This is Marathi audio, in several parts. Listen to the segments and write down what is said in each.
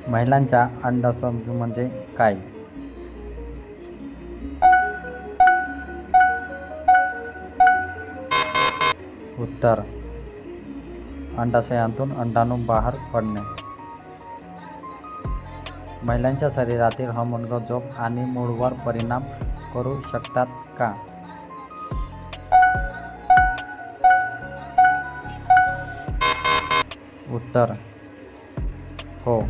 महिलांच्या अंडस्त्राव म्हणजे काय? उत्तर, अंडाशयातून अंडाणू बाहेर पडणे. महिलांच्या शरीरातील हार्मोन झोप आणि मूडवर परिणाम करू शकतात का? उत्तर, हो.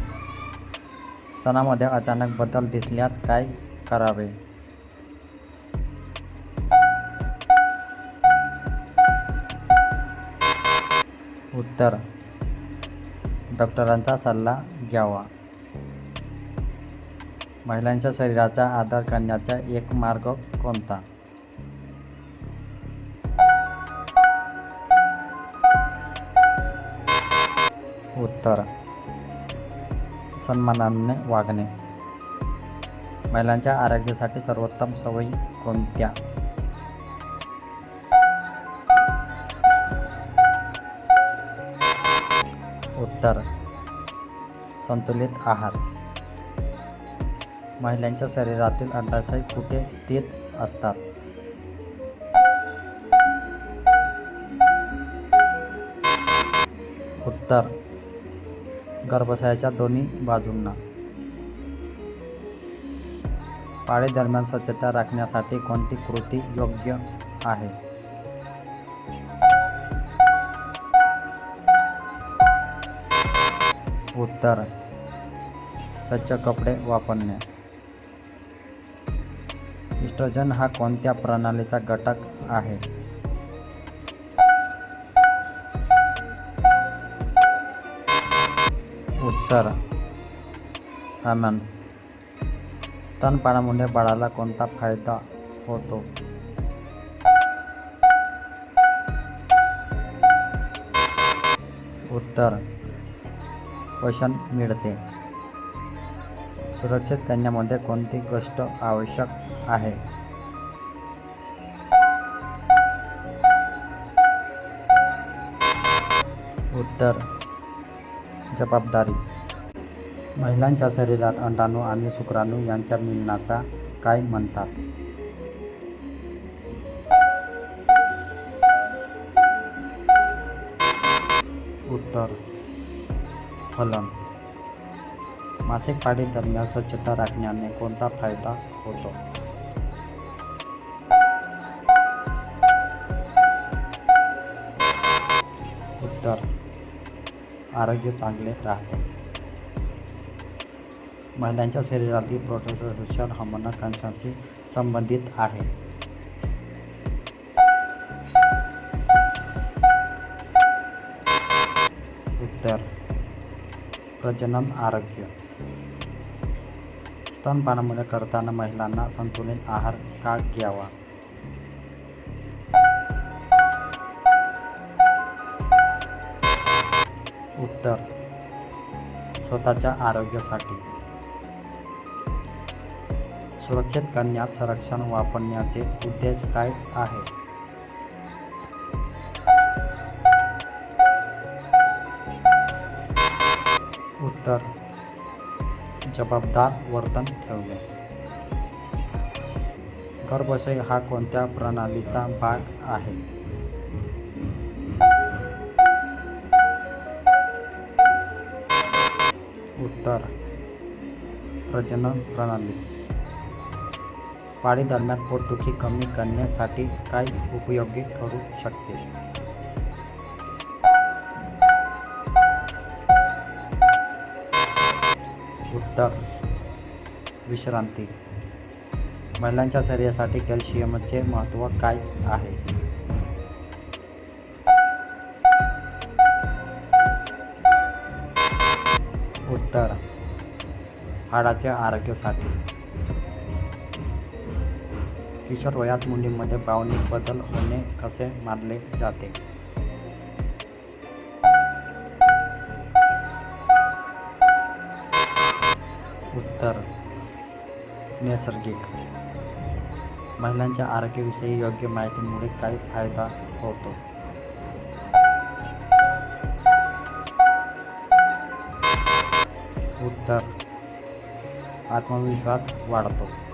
स्तनामध्ये अचानक बदल दिसल्यास काय करावे? उत्तर, डॉक्टरांचा सल्ला घ्यावा. महिलांच्या शरीराचा आदर करण्याचा एक मार्ग कोणता? उत्तर, सन्मानाने वागणे. महिलांच्या आरोग्यासाठी सर्वोत्तम सवयी कोणत्या? उत्तर, संतुलित आहार. महिलांच्या शरीरातील अंडाशय कुठे स्थित असतात? उत्तर, गर्भाशयाच्या दोन्ही बाजूंना. पाळीदरम्यान स्वच्छता राखण्यासाठी कोणती कृती योग्य आहे? उत्तर, स्वच्छ कपडे वापरणे. इस्ट्रोजन हा कोणत्या प्रणालीचा घटक आहे? उत्तर, हार्मोन्स. स्तनपानामुळे बाळाला कोणता फायदा होतो? उत्तर, पोषण मिळते. सुरक्षित करण्यामध्ये कोणती गोष्ट आवश्यक आहे? उत्तर, जबाबदारी. महिलांच्या शरीरात अंडाणू आणि शुक्राणू यांच्या मिलनाचा काय म्हणतात? उत्तर, फलन. मासिक पाळी दरम्यान स्वच्छता राखण्याने कोणता फायदा होतो? उत्तर, आरोग्य चांगले राहते. महिलांच्या शरीरातील प्रोजेस्टेरॉन हार्मोन कशाशी संबंधित आहे? उत्तर, प्रजनन आरोग्य. स्तनपान करताना महिलांना संतुलित आहार का घ्यावा? उत्तर, स्वतःच्या आरोग्यासाठी. सुरक्षित करण्यात संरक्षण वापरण्याचे उद्देश काय आहे? उत्तर, जबाबदार वर्तन ठेवणे. गर्भाशय हा कोणत्या प्रणालीचा भाग आहे? उत्तर, प्रजनन प्रणाली. पाळी दरम्यान पोटदुखी कमी करण्यासाठी काय उपयोगी ठरू शकते? उत्तर, विश्रांती. महिलांच्या शरीरासाठी कॅल्शियमचे महत्त्व काय आहे? उत्तर, हाडाच्या आरोग्यासाठी. किशोर वयात मुलींमध्ये भावनिक बदल होणे कसे मानले जाते? उत्तर, नैसर्गिक. महिलांच्या आरोग्याविषयी योग्य माहितीमुळे काय फायदा होतो? उत्तर, तर आत्मविश्वास वाढतो.